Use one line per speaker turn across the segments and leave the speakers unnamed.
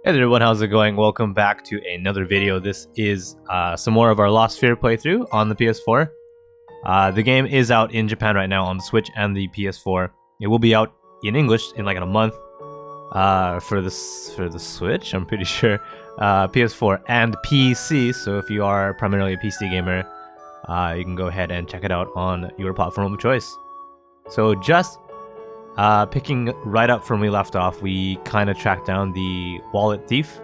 Hey there everyone, how's it going? Welcome back to another video. This is some more of our Lost Sphear playthrough on the PS4. The game is out in Japan right now on the Switch and the PS4. It will be out in English in like a month for the Switch, I'm pretty sure. PS4 and PC, so if you are primarily a PC gamer, you can go ahead and check it out on your platform of choice. So just picking right up from where we left off, we kind of tracked down the wallet thief.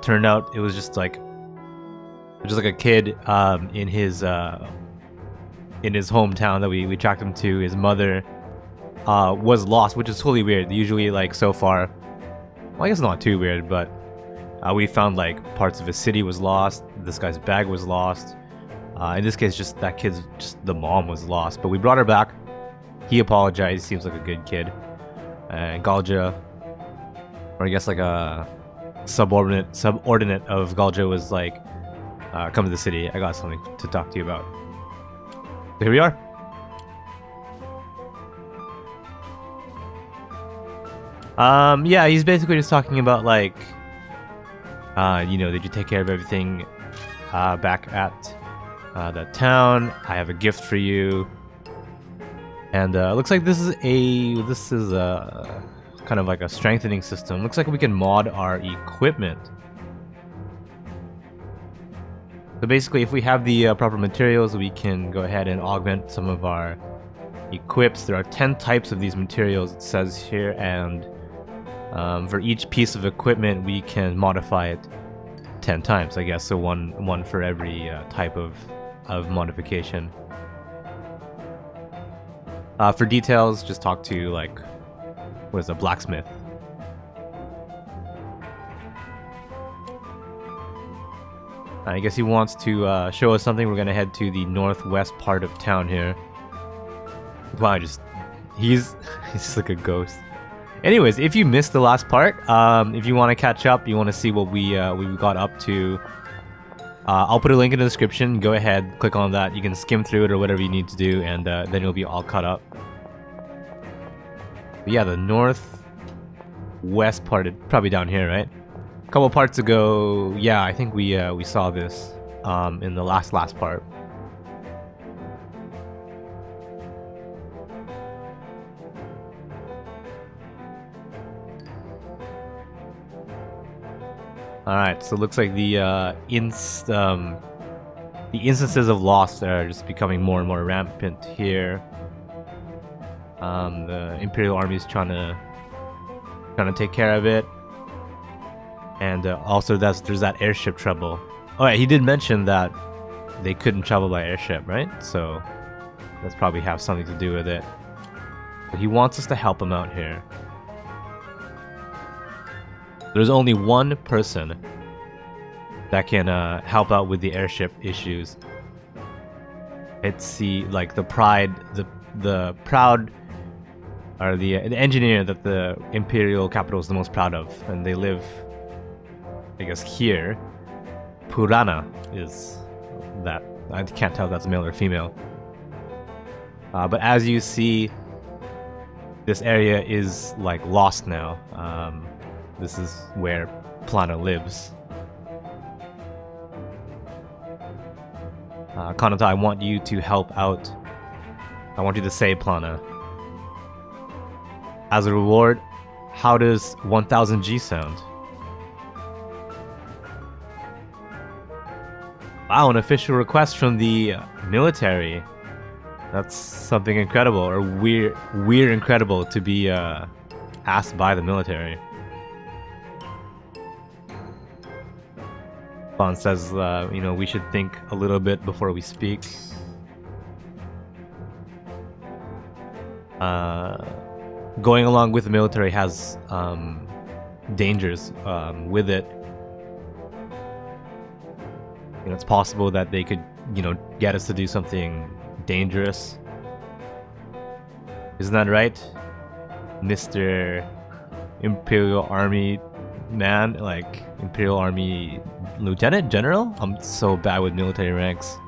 Turned out it was just like a kid in his hometown that we tracked him to. His mother was lost, which is totally weird. Usually, like, so far, well, I guess not too weird, but we found like parts of his city was lost. This guy's bag was lost. In this case, just the mom was lost, but we brought her back. He apologized. Seems like a good kid. And Galdra, or I guess like a subordinate of Galdra, was like, "Come to the city. I got something to talk to you about." So here we are. Yeah, he's basically just talking about like, did you take care of everything back at that town? I have a gift for you. And looks like this is a kind of like a strengthening system. Looks like we can mod our equipment. So basically, if we have the proper materials, we can go ahead and augment some of our equips. There are 10 types of these materials, it says here, and for each piece of equipment, we can modify it 10 times, I guess. So one for every type of modification. For details, just talk to, like, what is a blacksmith. I guess he wants to show us something. We're gonna head to the northwest part of town here. Wow, he's just like a ghost. Anyways, if you missed the last part, if you want to catch up, you want to see what we got up to, I'll put a link in the description. Go ahead, click on that. You can skim through it or whatever you need to do, and then you'll be all caught up. But yeah, the northwest part, probably down here, right? A couple parts ago, yeah, I think we saw this in the last part. Alright, so it looks like the instances of loss are just becoming more and more rampant here. The Imperial Army is trying to take care of it, and also there's that airship trouble. Oh yeah, he did mention that they couldn't travel by airship, right? So that's probably have something to do with it. But he wants us to help him out here. There's only one person that can help out with the airship issues. It's the proud, or the engineer that the Imperial capital is the most proud of, and they live, I guess, here. Purana is that. I can't tell if that's male or female. But as you see, this area is like lost now. This is where Plana lives. Kanata, I want you to help out. I want you to save Plana. As a reward, how does 1000 G sound? Wow, an official request from the military. That's something incredible, or weird incredible to be asked by the military. Bon says, we should think a little bit before we speak. Going along with the military has dangers with it. It's possible that they could, get us to do something dangerous. Isn't that right, Mr. Imperial Army man? Like, Imperial Army Lieutenant General? I'm so bad with military ranks.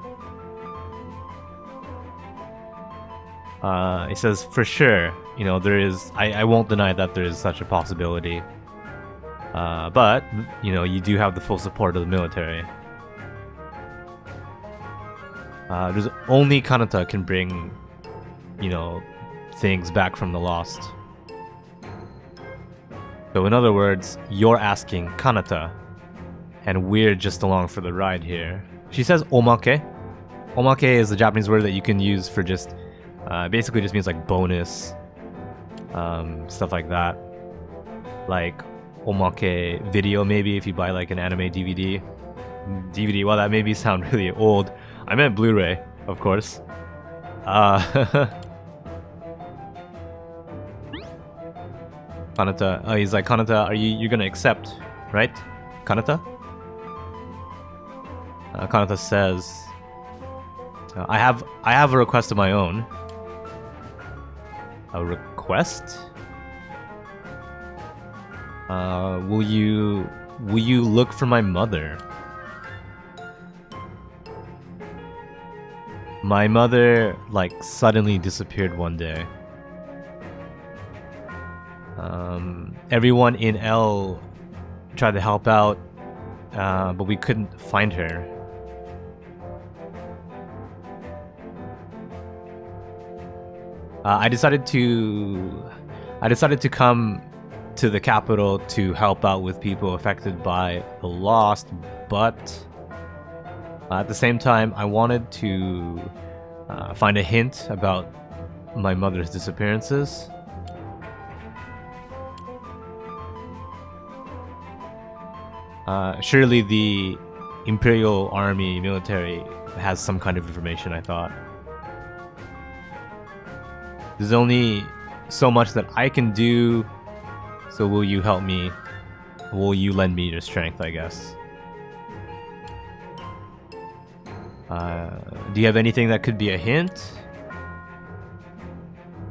He says, for sure, there is, I won't deny that there is such a possibility. But, you know, you do have the full support of the military. There's only Kanata can bring, you know, things back from the lost. So in other words, you're asking Kanata, and we're just along for the ride here. She says omake. Omake is a Japanese word that you can use for just, basically just means like bonus, stuff like that. Like omake video maybe if you buy like an anime DVD. DVD, well that made me sound really old. I meant Blu-ray, of course. Kanata, he's like, Kanata, you're gonna accept, right? Kanata? Kanata says, I have a request of my own. A request? Will you look for my mother? My mother, like, suddenly disappeared one day. Everyone in L tried to help out, but we couldn't find her. I decided to come to the capital to help out with people affected by the lost, but at the same time, I wanted to find a hint about my mother's disappearances. Surely the Imperial Army military has some kind of information, I thought. There's only so much that I can do, so will you help me? Will you lend me your strength, I guess? Do you have anything that could be a hint?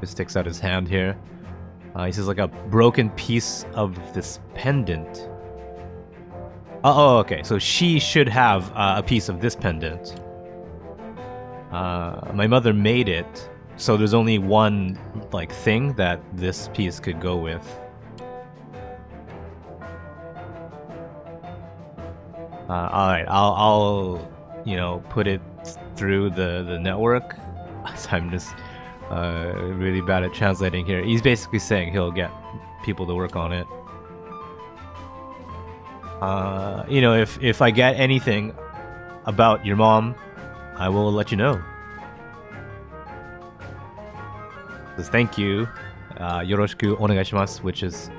He sticks out his hand here. He says like a broken piece of this pendant. Oh, okay. So she should have a piece of this pendant. My mother made it, so there's only one like thing that this piece could go with. All right, I'll you know, put it through the network. I'm just really bad at translating here. He's basically saying he'll get people to work on it. You know, if I get anything about your mom, I will let you know. Says thank you, yoroshiku onegaishimasu, which is,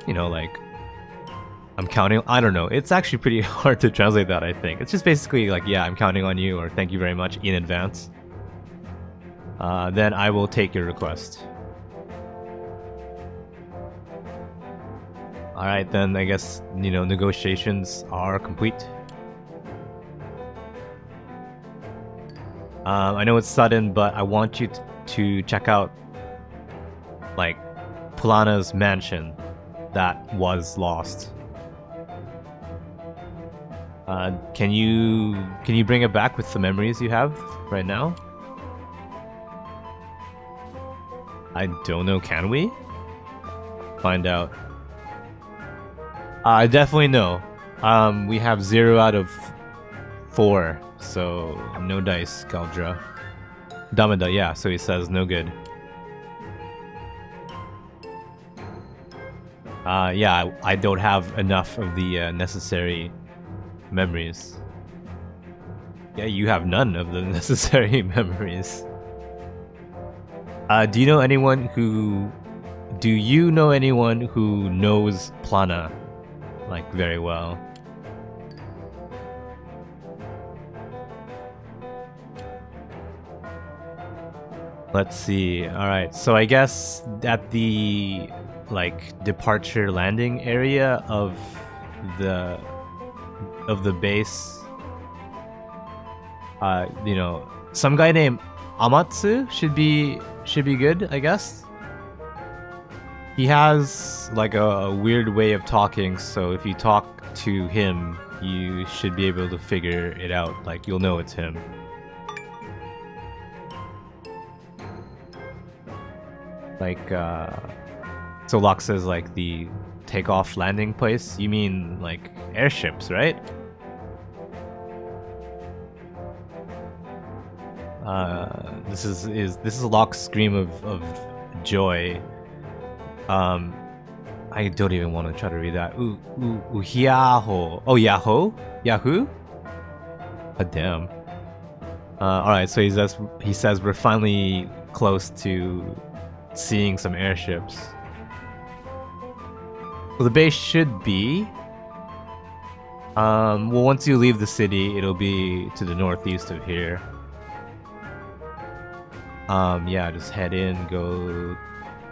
you know, like, I'm counting. I don't know. It's actually pretty hard to translate that, I think. It's just basically like, yeah, I'm counting on you, or thank you very much in advance. Then I will take your request. Alright, then I guess, you know, negotiations are complete. I know it's sudden, but I want you to check out, like, Plana's mansion that was lost. Can you bring it back with the memories you have right now? I don't know, can we? Find out. I definitely know. We have 0 out of 4, so no dice, Galdra. Dameda, yeah, so he says no good. Yeah, I don't have enough of the necessary memories. Yeah, you have none of the necessary memories. Do you know anyone who knows Plana, like, very well? Let's see. Alright, so I guess at the, like, departure landing area of the base, you know, some guy named Amatsu should be good, I guess. He has like a weird way of talking, so if you talk to him, you should be able to figure it out. Like, you'll know it's him. Like, so Locke says, like, the takeoff landing place? You mean like airships, right? This is Locke's scream of joy. I don't even want to try to read that. Yahoo. Oh, Yahoo? Yahoo? God damn. Alright, so he says we're finally close to seeing some airships. So the base should be... well, once you leave the city, it'll be to the northeast of here. Yeah, just head in, go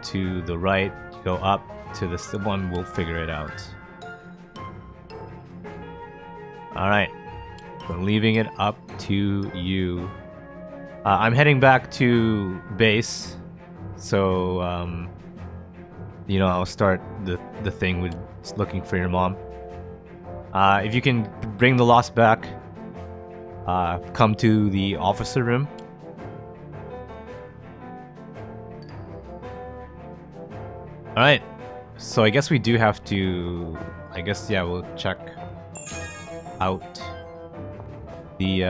to the right, go up to this one, we'll figure it out. Alright, so leaving it up to you. I'm heading back to base, so, you know, I'll start the thing with looking for your mom. If you can bring the lost back, come to the officer room. Alright, so I guess we do have to, yeah, we'll check out the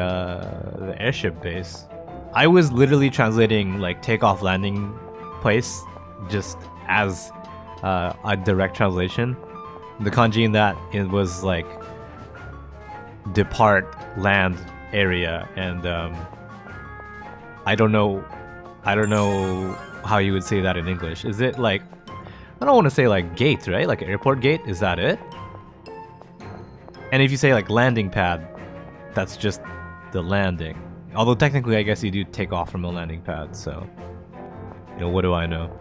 airship base. I was literally translating like takeoff landing place just as a direct translation. The kanji in that, it was like depart land area, and I don't know how you would say that in English. Is it like, I don't want to say like gate, right? Like airport gate, is that it? And if you say like landing pad, that's just the landing. Although technically I guess you do take off from a landing pad, so, you know, what do I know?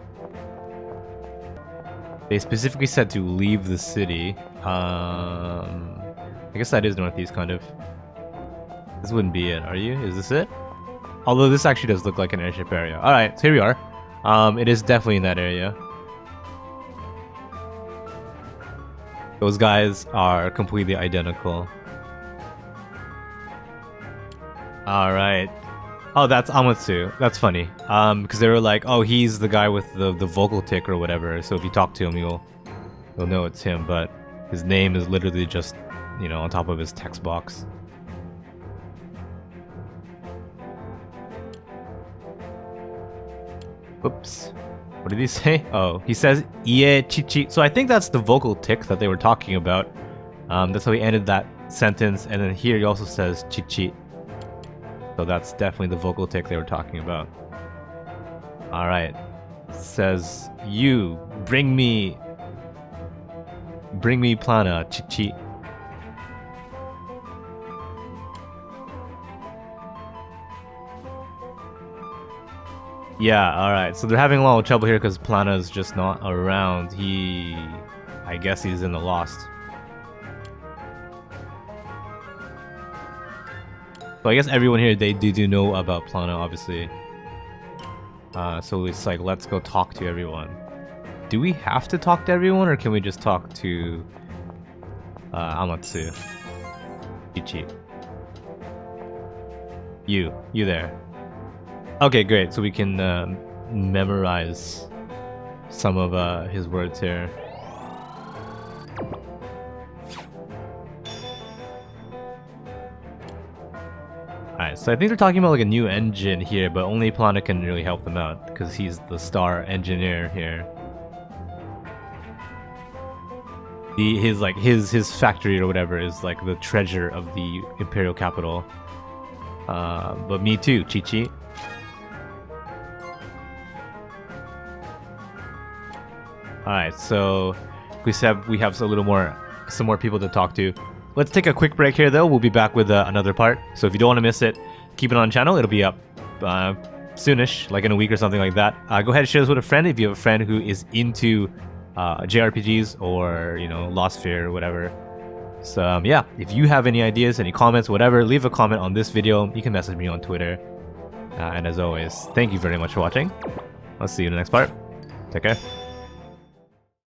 They specifically said to leave the city. I guess that is northeast, kind of. This wouldn't be it, are you? Is this it? Although this actually does look like an airship area. Alright, so here we are. It is definitely in that area. Those guys are completely identical. Alright. Oh, that's Amatsu. That's funny. Because they were like, oh, he's the guy with the vocal tick or whatever, so if you talk to him, you'll know it's him, but his name is literally just, you know, on top of his text box. Oops. What did he say? Oh, he says "ie chichi." So I think that's the vocal tick that they were talking about. That's how he ended that sentence. And then here he also says "chichi." So that's definitely the vocal tick they were talking about. All right. It says, "You bring me plana chichi." Yeah, alright. So they're having a lot of trouble here because Plana's just not around. I guess he's in the Lost. So I guess everyone here, they do know about Plana, obviously. So it's like, let's go talk to everyone. Do we have to talk to everyone, or can we just talk to Amatsu? Ichi. You there. Okay, great. So we can memorize some of his words here. Alright, so I think they're talking about like a new engine here, but only Plana can really help them out because he's the star engineer here. His factory or whatever is like the treasure of the Imperial capital. But me too, Chi-Chi. Alright, so we have some more people to talk to. Let's take a quick break here though. We'll be back with another part. So if you don't want to miss it, keep it on the channel. It'll be up soonish, like in a week or something like that. Go ahead and share this with a friend if you have a friend who is into JRPGs or, you know, Lost Sphear or whatever. So yeah, if you have any ideas, any comments, whatever, leave a comment on this video. You can message me on Twitter. And as always, thank you very much for watching. I'll see you in the next part. Take care.